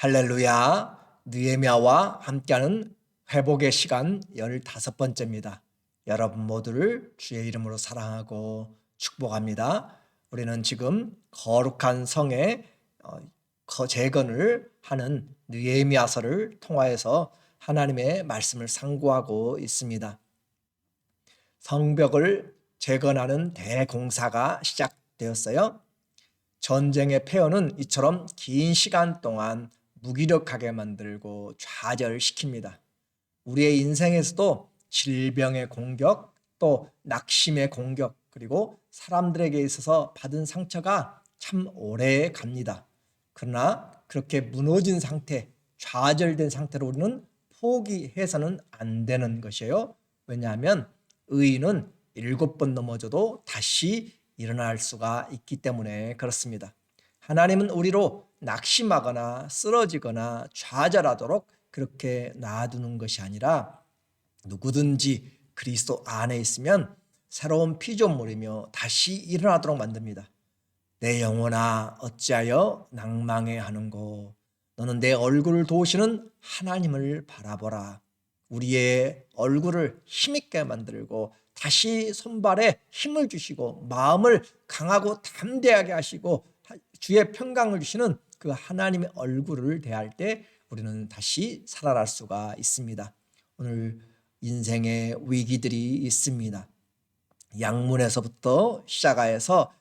할렐루야, 느헤미야와 함께하는 회복의 시간 15번째입니다. 여러분 모두를 주의 이름으로 사랑하고 축복합니다. 우리는 지금 거룩한 성의 재건을 하는 느헤미야서를 통하여서 하나님의 말씀을 상고하고 있습니다. 성벽을 재건하는 대공사가 시작되었어요. 전쟁의 폐허는 이처럼 긴 시간 동안 무기력하게 만들고 좌절시킵니다. 우리의 인생에서도 질병의 공격, 또 낙심의 공격, 그리고 사람들에게 있어서 받은 상처가 참 오래 갑니다. 그러나 그렇게 무너진 상태, 좌절된 상태로 우리는 포기해서는 안 되는 것이에요. 왜냐하면 의인은 7번 넘어져도 다시 일어날 수가 있기 때문에 그렇습니다. 하나님은 우리로 낙심하거나 쓰러지거나 좌절하도록 그렇게 놔두는 것이 아니라 누구든지 그리스도 안에 있으면 새로운 피조물이며 다시 일어나도록 만듭니다. 내 영혼아 어찌하여 낭망해 하는고, 너는 내 얼굴을 도우시는 하나님을 바라보라. 우리의 얼굴을 힘있게 만들고 다시 손발에 힘을 주시고 마음을 강하고 담대하게 하시고 주의 평강을 주시는 그 하나님의 얼굴을 대할 때 우리는 다시 살아날 수가 있습니다. 오늘 인생의 위기들이 있습니다. 양문에서부터 시작하여서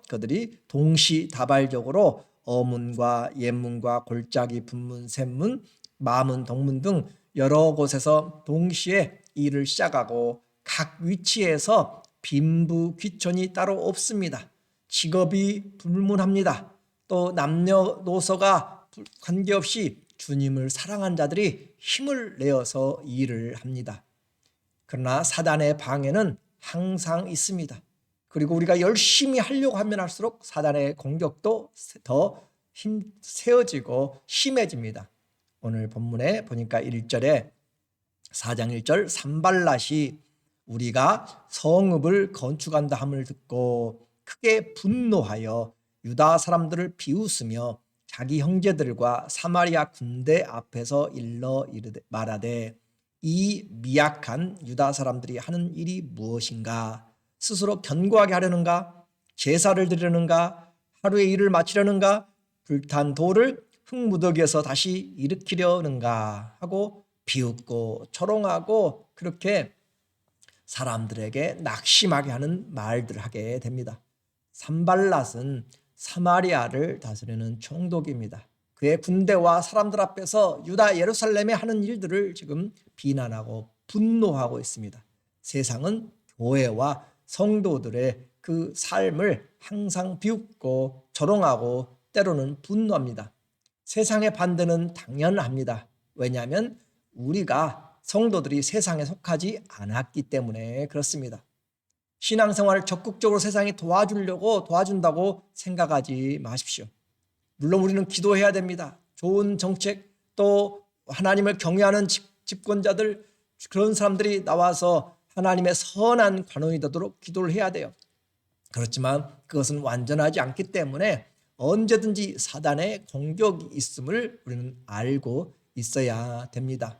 그들이 동시다발적으로 어문과 옛문과 골짜기, 분문, 샘문, 마문, 동문 등 여러 곳에서 동시에 일을 시작하고 각 위치에서 빈부귀천이 따로 없습니다. 직업이 불문합니다. 또 남녀노소가 관계없이 주님을 사랑한 자들이 힘을 내어서 일을 합니다. 그러나 사단의 방해는 항상 있습니다. 그리고 우리가 열심히 하려고 하면 할수록 사단의 공격도 더 세어지고 심해집니다. 오늘 본문에 보니까 1절에 4장 1절 산발랏이 우리가 성읍을 건축한다 함을 듣고 크게 분노하여 유다 사람들을 비웃으며 자기 형제들과 사마리아 군대 앞에서 일러 말하되 이 미약한 유다 사람들이 하는 일이 무엇인가? 스스로 견고하게 하려는가? 제사를 드리려는가? 하루의 일을 마치려는가? 불탄 돌을 흙무더기에서 다시 일으키려는가? 하고 비웃고 조롱하고 그렇게 사람들에게 낙심하게 하는 말들을 하게 됩니다. 산발랏은 사마리아를 다스리는 총독입니다. 그의 군대와 사람들 앞에서 유다 예루살렘에 하는 일들을 지금 비난하고 분노하고 있습니다. 세상은 교회와 성도들의 그 삶을 항상 비웃고 조롱하고 때로는 분노합니다. 세상의 반대는 당연합니다. 왜냐하면 우리가 성도들이 세상에 속하지 않았기 때문에 그렇습니다. 신앙생활을 적극적으로 세상이 도와준다고 생각하지 마십시오. 물론 우리는 기도해야 됩니다. 좋은 정책, 또 하나님을 경외하는 집권자들, 그런 사람들이 나와서 하나님의 선한 관원이 되도록 기도를 해야 돼요. 그렇지만 그것은 완전하지 않기 때문에 언제든지 사단의 공격이 있음을 우리는 알고 있어야 됩니다.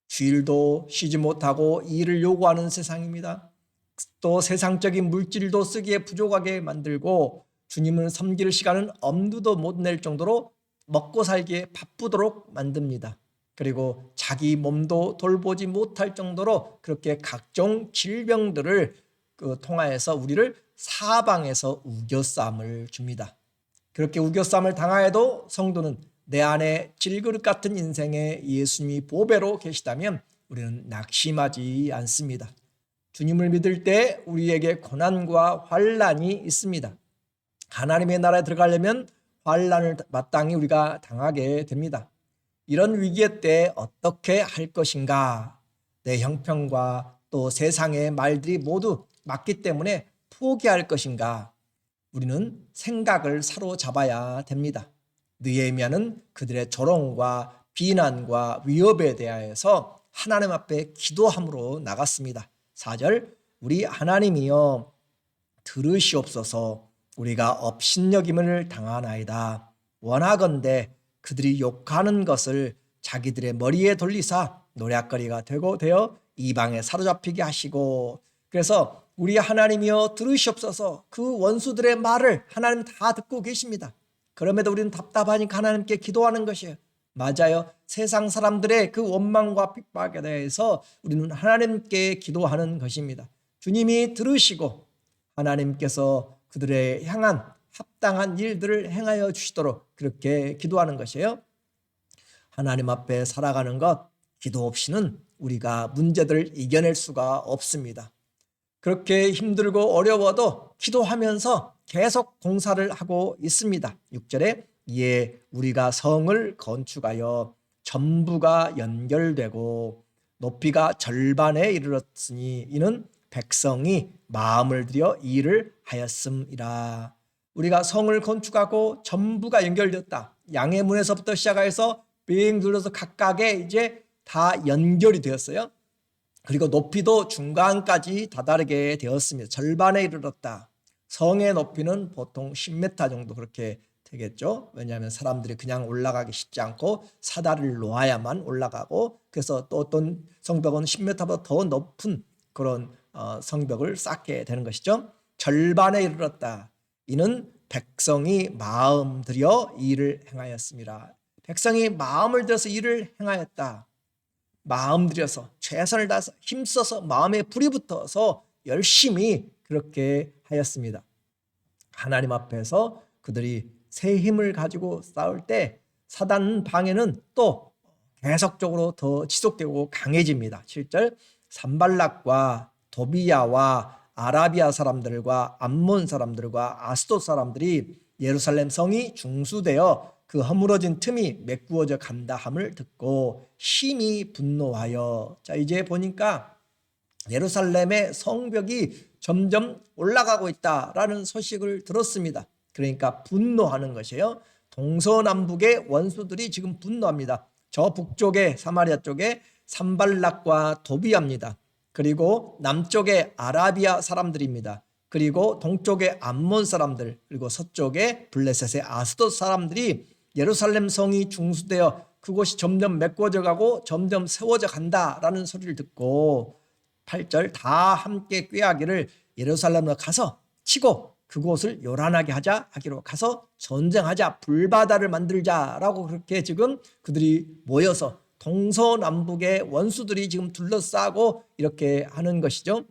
주일도 쉬지 못하고 일을 요구하는 세상입니다. 또 세상적인 물질도 쓰기에 부족하게 만들고 주님을 섬길 시간은 엄두도 못 낼 정도로 먹고 살기에 바쁘도록 만듭니다. 그리고 자기 몸도 돌보지 못할 정도로 그렇게 각종 질병들을 통하여서 우리를 사방에서 우겨쌈을 줍니다. 그렇게 우겨쌈을 당하여도 성도는 내 안에 질그릇 같은 인생에 예수님이 보배로 계시다면 우리는 낙심하지 않습니다. 주님을 믿을 때 우리에게 고난과 환난이 있습니다. 하나님의 나라에 들어가려면 환난을 마땅히 우리가 당하게 됩니다. 이런 위기의 때 어떻게 할 것인가? 내 형편과 또 세상의 말들이 모두 맞기 때문에 포기할 것인가? 우리는 생각을 사로잡아야 됩니다. 느헤미야는 그들의 조롱과 비난과 위협에 대하여서 하나님 앞에 기도함으로 나갔습니다. 4절 우리 하나님이여 들으시옵소서. 우리가 업신여김을 당하나이다. 원하건대 그들이 욕하는 것을 자기들의 머리에 돌리사 노략거리가 되어 이방에 사로잡히게 하시고. 그래서 우리 하나님이여 들으시옵소서. 그 원수들의 말을 하나님 다 듣고 계십니다. 그럼에도 우리는 답답하니까 하나님께 기도하는 것이에요. 맞아요. 세상 사람들의 그 원망과 핍박에 대해서 우리는 하나님께 기도하는 것입니다. 주님이 들으시고 하나님께서 그들의 향한 합당한 일들을 행하여 주시도록 그렇게 기도하는 것이에요. 하나님 앞에 살아가는 것, 기도 없이는 우리가 문제들을 이겨낼 수가 없습니다. 그렇게 힘들고 어려워도 기도하면서 계속 공사를 하고 있습니다. 6절에 이에 우리가 성을 건축하여 전부가 연결되고 높이가 절반에 이르렀으니 이는 백성이 마음을 들여 일을 하였음이라. 우리가 성을 건축하고 전부가 연결되었다. 양의 문에서부터 시작해서 빙 둘러서 각각의 이제 다 연결이 되었어요. 그리고 높이도 중간까지 다다르게 되었습니다. 절반에 이르렀다. 성의 높이는 보통 10m 정도 그렇게 되겠죠. 왜냐하면 사람들이 그냥 올라가기 쉽지 않고 사다리를 놓아야만 올라가고, 그래서 또 어떤 성벽은 10m보다 더 높은 그런 성벽을 쌓게 되는 것이죠. 절반에 이르렀다. 이는 백성이 마음 들여 일을 행하였습니다. 백성이 마음을 들여서 일을 행하였다. 마음 들여서 최선을 다해서 힘써서 마음에 불이 붙어서 열심히 그렇게 하였습니다. 하나님 앞에서 그들이 새 힘을 가지고 싸울 때 사단 방해는 또 계속적으로 더 지속되고 강해집니다. 7절 산발락과 도비야와 아라비아 사람들과 암몬 사람들과 아스돗 사람들이 예루살렘 성이 중수되어 그 허물어진 틈이 메꾸어져 간다 함을 듣고 심히 분노하여. 자, 이제 보니까 예루살렘의 성벽이 점점 올라가고 있다라는 소식을 들었습니다. 그러니까 분노하는 것이에요. 동서남북의 원수들이 지금 분노합니다. 저 북쪽에 사마리아 쪽에 산발락과 도비야입니다. 그리고 남쪽에 아라비아 사람들입니다. 그리고 동쪽에 암몬 사람들, 그리고 서쪽에 블레셋의 아스돗 사람들이 예루살렘 성이 중수되어 그곳이 점점 메꿔져 가고 점점 세워져 간다라는 소리를 듣고 8절 다 함께 꾀하기를 예루살렘으로 가서 치고 그곳을 요란하게 하자 하기로 가서 전쟁하자, 불바다를 만들자라고 그렇게 지금 그들이 모여서 동서남북의 원수들이 지금 둘러싸고 이렇게 하는 것이죠.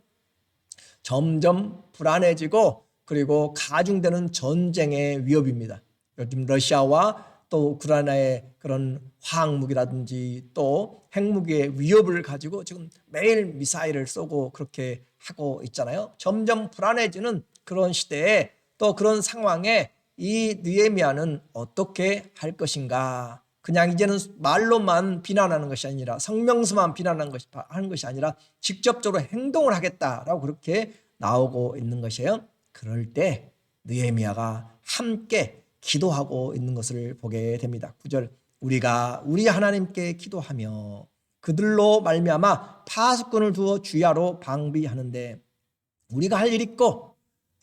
점점 불안해지고 그리고 가중되는 전쟁의 위협입니다. 요즘 러시아와 또 우크라이나의 그런 화학무기라든지 또 핵무기의 위협을 가지고 지금 매일 미사일을 쏘고 그렇게 하고 있잖아요. 점점 불안해지는 그런 시대에 또 그런 상황에 이 느헤미야는 어떻게 할 것인가? 그냥 이제는 말로만 비난하는 것이 아니라 성명서만 비난하는 하는 것이 아니라 직접적으로 행동을 하겠다라고 그렇게 나오고 있는 것이에요. 그럴 때 느헤미야가 함께 기도하고 있는 것을 보게 됩니다. 9절 우리가 우리 하나님께 기도하며 그들로 말미암아 파수꾼을 두어 주야로 방비하는데 우리가 할 일 있고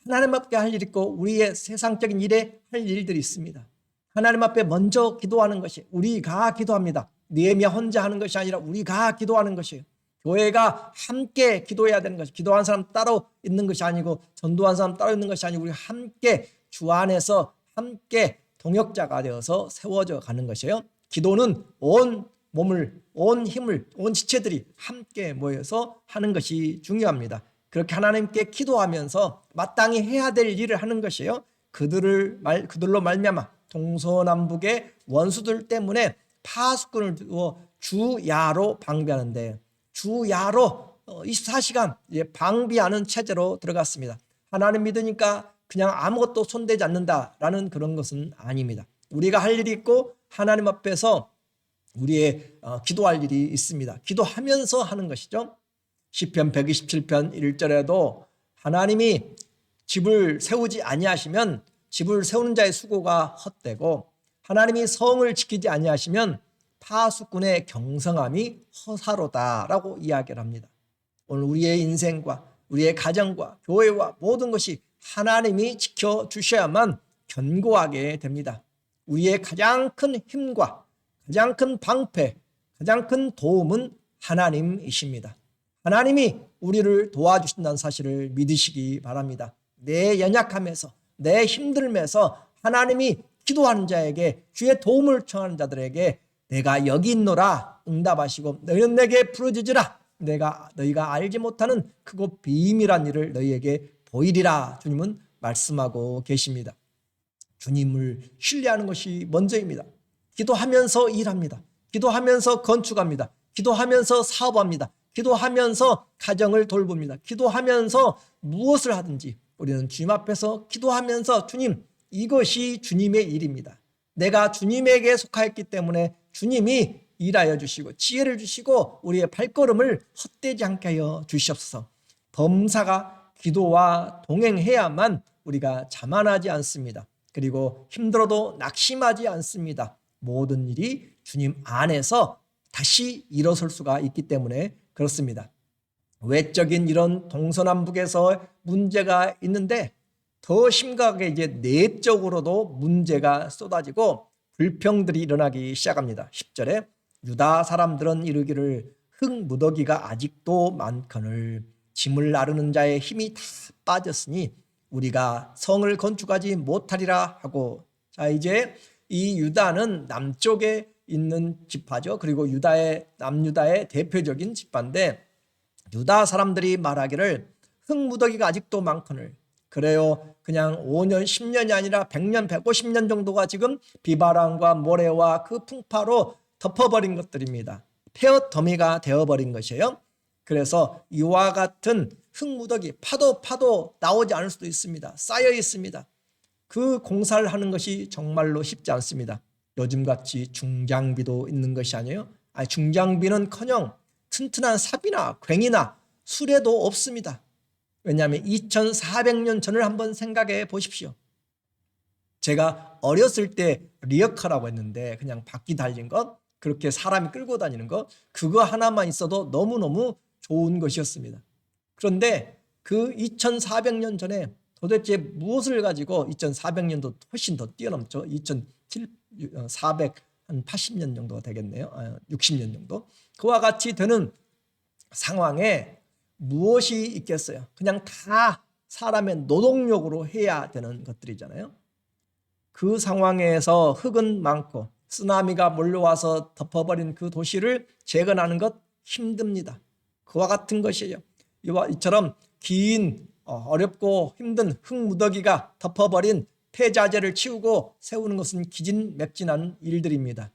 하나님 앞에 할 일 있고 우리의 세상적인 일에 할 일들이 있습니다. 하나님 앞에 먼저 기도하는 것이 우리가 기도합니다. 느헤미야 혼자 하는 것이 아니라 우리가 기도하는 것이에요. 교회가 함께 기도해야 되는 것이, 기도하는 사람 따로 있는 것이 아니고 전도하는 사람 따로 있는 것이 아니고 우리 함께 주 안에서 함께 동역자가 되어서 세워져 가는 것이에요. 기도는 온 몸을, 온 힘을, 온 지체들이 함께 모여서 하는 것이 중요합니다. 그렇게 하나님께 기도하면서 마땅히 해야 될 일을 하는 것이에요. 그들로 말미암아 동서남북의 원수들 때문에 파수꾼을 두어 주야로 방비하는데 주야로 24시간 방비하는 체제로 들어갔습니다. 하나님 믿으니까 그냥 아무것도 손대지 않는다라는 그런 것은 아닙니다. 우리가 할 일이 있고 하나님 앞에서 우리의 기도할 일이 있습니다. 기도하면서 하는 것이죠. 시편 127편 1절에도 하나님이 집을 세우지 아니하시면 집을 세우는 자의 수고가 헛되고 하나님이 성을 지키지 아니하시면 파수꾼의 경성함이 허사로다라고 이야기를 합니다. 오늘 우리의 인생과 우리의 가정과 교회와 모든 것이 하나님이 지켜주셔야만 견고하게 됩니다. 우리의 가장 큰 힘과 가장 큰 방패, 가장 큰 도움은 하나님이십니다. 하나님이 우리를 도와주신다는 사실을 믿으시기 바랍니다. 내 연약함에서, 내 힘듦에서 하나님이 기도하는 자에게, 주의 도움을 청하는 자들에게 내가 여기 있노라 응답하시고 너희는 내게 부르짖으라 너희가 알지 못하는 크고 비밀한 일을 너희에게 보이리라 주님은 말씀하고 계십니다. 주님을 신뢰하는 것이 먼저입니다. 기도하면서 일합니다. 기도하면서 건축합니다. 기도하면서 사업합니다. 기도하면서 가정을 돌봅니다. 기도하면서 무엇을 하든지 우리는 주님 앞에서 기도하면서 주님, 이것이 주님의 일입니다. 내가 주님에게 속하였기 때문에 주님이 일하여 주시고 지혜를 주시고 우리의 발걸음을 헛되지 않게 하여 주시옵소서. 범사가 기도와 동행해야만 우리가 자만하지 않습니다. 그리고 힘들어도 낙심하지 않습니다. 모든 일이 주님 안에서 다시 일어설 수가 있기 때문에 그렇습니다. 외적인 이런 동서남북에서 문제가 있는데 더 심각하게 이제 내적으로도 문제가 쏟아지고 불평들이 일어나기 시작합니다. 10절에 유다 사람들은 이르기를 흙무더기가 아직도 많거늘 짐을 나르는 자의 힘이 다 빠졌으니 우리가 성을 건축하지 못하리라 하고, 자 이제 이 유다는 남쪽에 있는 지파죠. 그리고 남유다의 대표적인 지파인데 유다 사람들이 말하기를 흙무더기가 아직도 많거늘, 그래요 그냥 5년 10년이 아니라 100년 150년 정도가 지금 비바람과 모래와 그 풍파로 덮어버린 것들입니다. 폐허더미가 되어버린 것이에요. 그래서 이와 같은 흙무더기 파도 나오지 않을 수도 있습니다. 쌓여 있습니다. 그 공사를 하는 것이 정말로 쉽지 않습니다. 요즘같이 중장비도 있는 것이 아니에요. 중장비는커녕 튼튼한 삽이나 괭이나 수레도 없습니다. 왜냐하면 2400년 전을 한번 생각해 보십시오. 제가 어렸을 때 리어카라고 했는데 그냥 바퀴 달린 것, 그렇게 사람이 끌고 다니는 것, 그거 하나만 있어도 너무너무 좋은 것이었습니다. 그런데 그 2400년 전에 도대체 무엇을 가지고, 2400년도 훨씬 더 뛰어넘죠. 480년 정도가 되겠네요. 60년 정도. 그와 같이 되는 상황에 무엇이 있겠어요? 그냥 다 사람의 노동력으로 해야 되는 것들이잖아요. 그 상황에서 흙은 많고 쓰나미가 몰려와서 덮어버린 그 도시를 재건하는 것 힘듭니다. 그와 같은 것이에요. 이처럼 긴 어렵고 힘든 흙무더기가 덮어버린 폐자재를 치우고 세우는 것은 기진맥진한 일들입니다.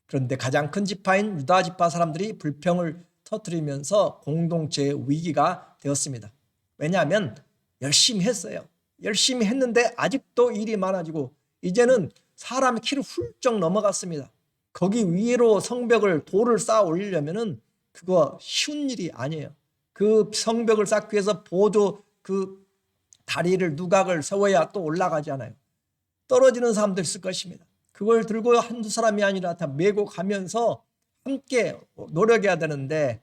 그런데 가장 큰 지파인 유다 지파 사람들이 불평을 터뜨리면서 공동체 위기가 되었습니다. 왜냐하면 열심히 했어요. 열심히 했는데 아직도 일이 많아지고 이제는 사람의 키를 훌쩍 넘어갔습니다. 거기 위로 성벽을 돌을 쌓아 올리려면은 그거 쉬운 일이 아니에요. 그 성벽을 쌓기 위해서 보조 그 다리를 누각을 세워야 또 올라가지 않아요. 떨어지는 사람도 있을 것입니다. 그걸 들고 한두 사람이 아니라 다 메고 가면서 함께 노력해야 되는데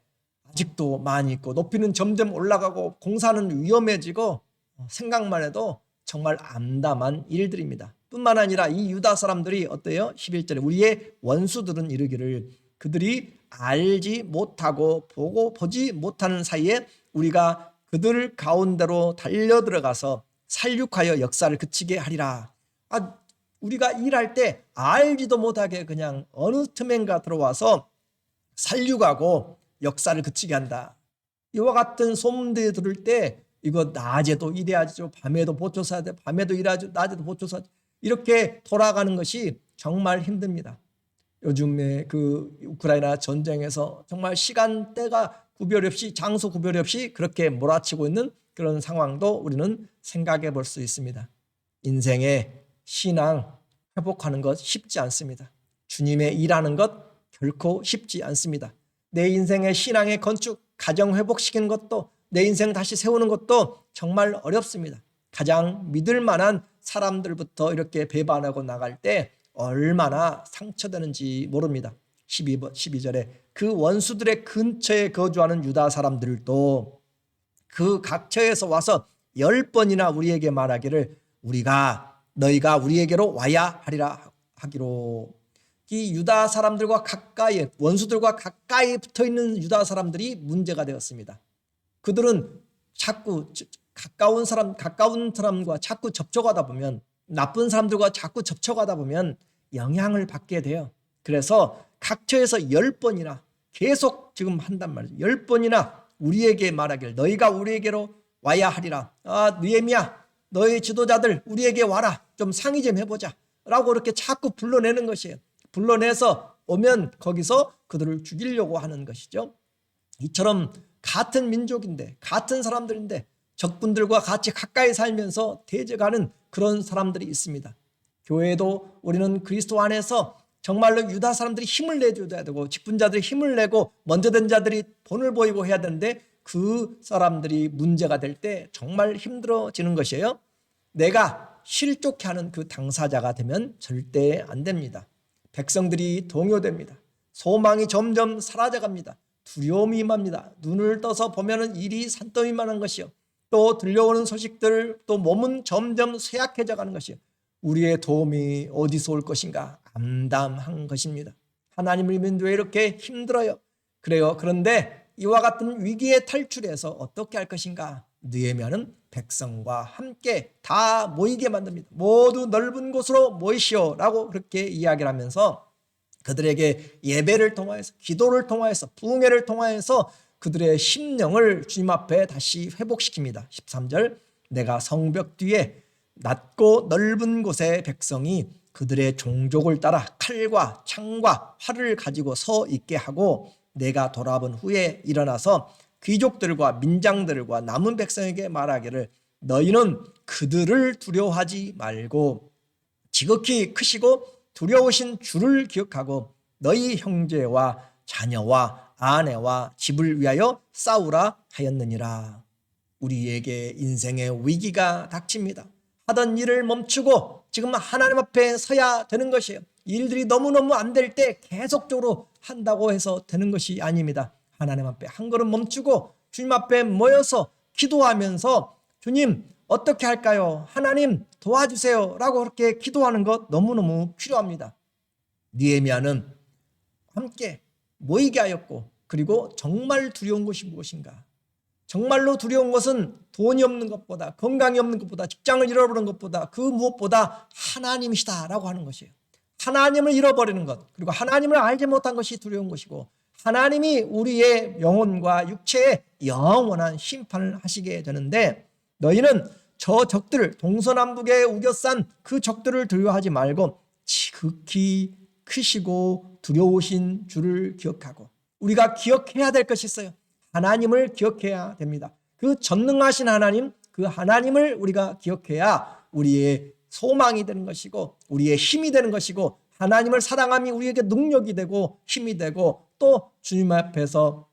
아직도 많이 있고 높이는 점점 올라가고 공사는 위험해지고 생각만 해도 정말 암담한 일들입니다. 뿐만 아니라 이 유다 사람들이 어때요? 11절에 우리의 원수들은 이르기를 그들이 알지 못하고 보지 못하는 사이에 우리가 그들 가운데로 달려들어가서 살육하여 역사를 그치게 하리라. 우리가 일할 때 알지도 못하게 그냥 어느 틈엔가 들어와서 살육하고 역사를 그치게 한다. 이와 같은 소문들이 들을 때 이거 낮에도 일해야죠. 밤에도 보초 서야 돼. 밤에도 일하죠. 낮에도 보초 서야 돼. 이렇게 돌아가는 것이 정말 힘듭니다. 요즘에 그 우크라이나 전쟁에서 정말 시간대가 구별 없이 장소 구별 없이 그렇게 몰아치고 있는 그런 상황도 우리는 생각해 볼 수 있습니다. 인생의 신앙 회복하는 것 쉽지 않습니다. 주님의 일하는 것 결코 쉽지 않습니다. 내 인생의 신앙의 건축, 가정 회복시키는 것도 내 인생 다시 세우는 것도 정말 어렵습니다. 가장 믿을 만한 사람들부터 이렇게 배반하고 나갈 때 얼마나 상처되는지 모릅니다. 12절에 그 원수들의 근처에 거주하는 유다 사람들도 그 각처에서 와서 10번이나 우리에게 말하기를 너희가 우리에게로 와야 하리라 하기로. 이 유다 사람들과 가까이, 원수들과 가까이 붙어 있는 유다 사람들이 문제가 되었습니다. 그들은 자꾸 가까운 사람과 자꾸 접촉하다 보면, 나쁜 사람들과 자꾸 접촉하다 보면 영향을 받게 돼요. 그래서 각처에서 10번이나 계속 지금 한단 말이죠. 10번이나 우리에게 말하길, 너희가 우리에게로 와야 하리라. 느헤미야, 너희 지도자들 우리에게 와라. 좀 상의 좀 해보자. 라고 이렇게 자꾸 불러내는 것이에요. 불러내서 오면 거기서 그들을 죽이려고 하는 것이죠. 이처럼 같은 민족인데, 같은 사람들인데 적군들과 같이 가까이 살면서 대적하는 그런 사람들이 있습니다. 교회도 우리는 그리스도 안에서 정말로 유다 사람들이 힘을 내줘야 되고, 직분자들이 힘을 내고, 먼저 된 자들이 본을 보이고 해야 되는데, 그 사람들이 문제가 될 때 정말 힘들어지는 것이에요. 내가 실족해 하는 그 당사자가 되면 절대 안 됩니다. 백성들이 동요됩니다. 소망이 점점 사라져갑니다. 두려움이 임합니다. 눈을 떠서 보면은 일이 산더미만한 것이요, 또 들려오는 소식들, 또 몸은 점점 쇠약해져 가는 것이요, 우리의 도움이 어디서 올 것인가 암담한 것입니다. 하나님을 믿는데 왜 이렇게 힘들어요? 그래요. 그런데 이와 같은 위기에 탈출해서 어떻게 할 것인가? 느헤미야는 백성과 함께 다 모이게 만듭니다. 모두 넓은 곳으로 모이시오 라고 그렇게 이야기를 하면서 그들에게 예배를 통하여서, 기도를 통하여서, 부흥회를 통하여서 그들의 심령을 주님 앞에 다시 회복시킵니다. 13절, 내가 성벽 뒤에 낮고 넓은 곳에 백성이 그들의 종족을 따라 칼과 창과 활을 가지고 서 있게 하고, 내가 돌아본 후에 일어나서 귀족들과 민장들과 남은 백성에게 말하기를, 너희는 그들을 두려워하지 말고 지극히 크시고 두려우신 주를 기억하고 너희 형제와 자녀와 아내와 집을 위하여 싸우라 하였느니라. 우리에게 인생의 위기가 닥칩니다. 하던 일을 멈추고 지금 하나님 앞에 서야 되는 것이에요. 일들이 너무너무 안 될 때 계속적으로 한다고 해서 되는 것이 아닙니다. 하나님 앞에 한 걸음 멈추고 주님 앞에 모여서 기도하면서, 주님 어떻게 할까요? 하나님 도와주세요 라고 그렇게 기도하는 것 너무너무 필요합니다. 느헤미야는 함께 모이게 하였고, 그리고 정말 두려운 것이 무엇인가? 정말로 두려운 것은 돈이 없는 것보다, 건강이 없는 것보다, 직장을 잃어버리는 것보다, 그 무엇보다 하나님이시다 라고 하는 것이에요. 하나님을 잃어버리는 것, 그리고 하나님을 알지 못한 것이 두려운 것이고, 하나님이 우리의 영혼과 육체에 영원한 심판을 하시게 되는데, 너희는 저 적들, 동서남북에 우겨싼 그 적들을 두려워하지 말고 지극히 크시고 두려우신 주를 기억하고, 우리가 기억해야 될 것이 있어요. 하나님을 기억해야 됩니다. 그 전능하신 하나님, 그 하나님을 우리가 기억해야 우리의 소망이 되는 것이고, 우리의 힘이 되는 것이고, 하나님을 사랑함이 우리에게 능력이 되고 힘이 되고, 또 주님 앞에서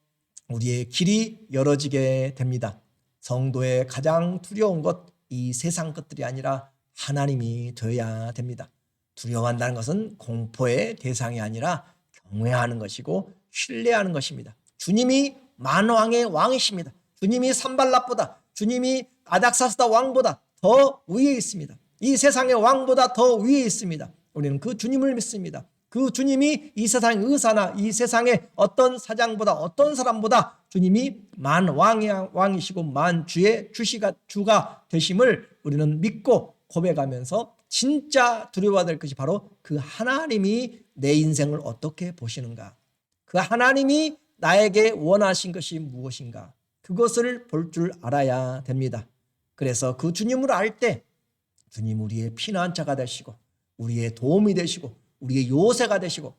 우리의 길이 열어지게 됩니다. 성도의 가장 두려운 것, 이 세상 것들이 아니라 하나님이 되어야 됩니다. 두려워한다는 것은 공포의 대상이 아니라 경외하는 것이고 신뢰하는 것입니다. 주님이 만왕의 왕이십니다. 주님이 산발랏보다, 주님이 아닥사스다 왕보다 더 위에 있습니다. 이 세상의 왕보다 더 위에 있습니다. 우리는 그 주님을 믿습니다. 그 주님이 이 세상의 의사나 이 세상의 어떤 사장보다, 어떤 사람보다 주님이 만왕의 왕이시고 만주의 주가 되심을 우리는 믿고 고백하면서, 진짜 두려워야 될 것이 바로 그 하나님이 내 인생을 어떻게 보시는가, 그 하나님이 나에게 원하신 것이 무엇인가, 그것을 볼 줄 알아야 됩니다. 그래서 그 주님을 알 때 주님 우리의 피난처가 되시고, 우리의 도움이 되시고, 우리의 요새가 되시고,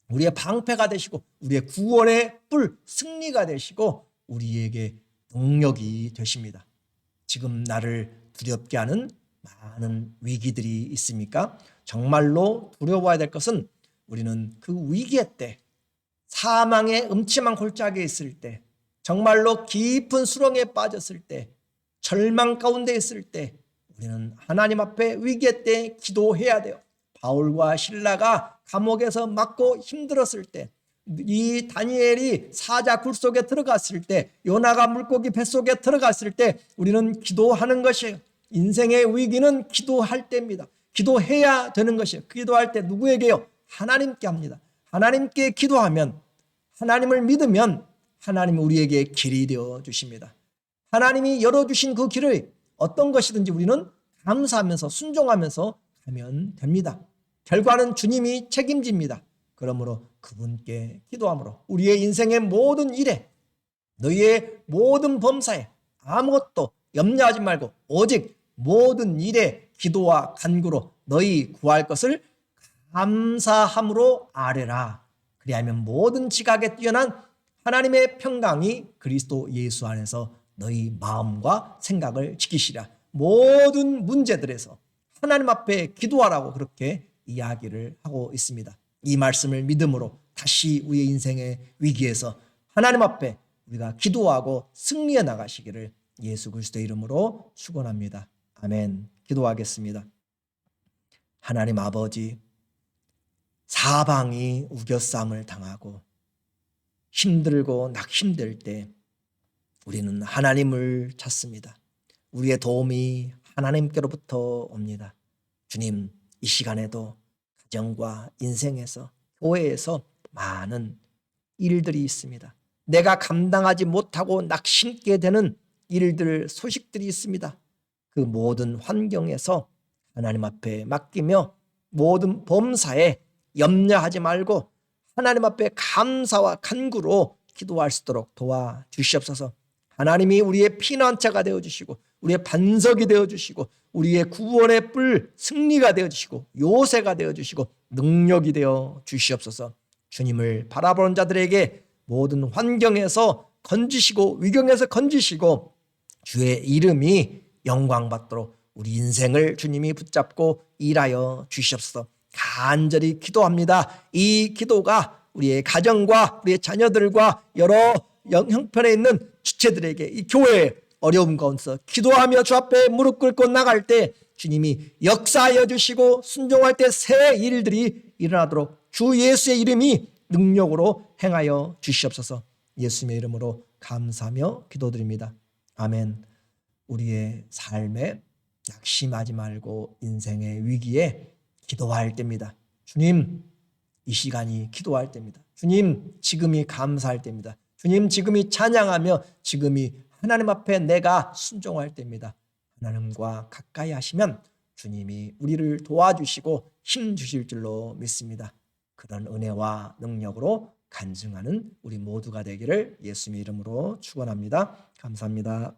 우리의 방패가 되시고, 우리의 구원의 뿔, 승리가 되시고, 우리에게 능력이 되십니다. 지금 나를 두렵게 하는 많은 위기들이 있습니까? 정말로 두려워야 될 것은, 우리는 그 위기의 때, 사망의 음침한 골짜기에 있을 때, 정말로 깊은 수렁에 빠졌을 때, 절망 가운데 있을 때, 우리는 하나님 앞에 위기의 때 기도해야 돼요. 바울과 실라가 감옥에서 맞고 힘들었을 때, 이 다니엘이 사자 굴 속에 들어갔을 때, 요나가 물고기 뱃속에 들어갔을 때 우리는 기도하는 것이에요. 인생의 위기는 기도할 때입니다. 기도해야 되는 것이에요. 기도할 때 누구에게요? 하나님께 합니다. 하나님께 기도하면, 하나님을 믿으면 하나님이 우리에게 길이 되어 주십니다. 하나님이 열어주신 그 길을 어떤 것이든지 우리는 감사하면서 순종하면서 가면 됩니다. 결과는 주님이 책임집니다. 그러므로 그분께 기도함으로 우리의 인생의 모든 일에, 너희의 모든 범사에 아무것도 염려하지 말고 오직 모든 일에 기도와 간구로 너희 구할 것을 감사함으로 아뢰라. 그리하면 모든 지각에 뛰어난 하나님의 평강이 그리스도 예수 안에서 너희 마음과 생각을 지키시라. 모든 문제들에서 하나님 앞에 기도하라고 그렇게 이야기를 하고 있습니다. 이 말씀을 믿음으로 다시 우리의 인생의 위기에서 하나님 앞에 우리가 기도하고 승리해 나가시기를 예수 그리스도의 이름으로 축원합니다. 아멘. 기도하겠습니다. 하나님 아버지, 사방이 우겨쌈을 당하고 힘들고 낙심될 때 우리는 하나님을 찾습니다. 우리의 도움이 하나님께로부터 옵니다. 주님, 이 시간에도 가정과 인생에서, 교회에서 많은 일들이 있습니다. 내가 감당하지 못하고 낙심게 되는 일들, 소식들이 있습니다. 그 모든 환경에서 하나님 앞에 맡기며 모든 범사에 염려하지 말고 하나님 앞에 감사와 간구로 기도할 수 있도록 도와주시옵소서. 하나님이 우리의 피난처가 되어주시고 우리의 반석이 되어주시고 우리의 구원의 뿔 승리가 되어주시고 요새가 되어주시고 능력이 되어 주시옵소서. 주님을 바라보는 자들에게 모든 환경에서 건지시고 위경에서 건지시고 주의 이름이 영광받도록 우리 인생을 주님이 붙잡고 일하여 주시옵소서. 간절히 기도합니다. 이 기도가 우리의 가정과 우리의 자녀들과 여러 형편에 있는 주체들에게, 이 교회에 어려움 가운데서 기도하며 주 앞에 무릎 꿇고 나갈 때 주님이 역사하여 주시고 순종할 때 새 일들이 일어나도록 주 예수의 이름이 능력으로 행하여 주시옵소서. 예수님의 이름으로 감사하며 기도드립니다. 아멘. 우리의 삶에 낙심하지 말고 인생의 위기에 기도할 때입니다. 주님, 이 시간이 기도할 때입니다. 주님, 지금이 감사할 때입니다. 주님, 지금이 찬양하며 지금이 하나님 앞에 내가 순종할 때입니다. 하나님과 가까이 하시면 주님이 우리를 도와주시고 힘 주실 줄로 믿습니다. 그런 은혜와 능력으로 간증하는 우리 모두가 되기를 예수님의 이름으로 축원합니다. 감사합니다.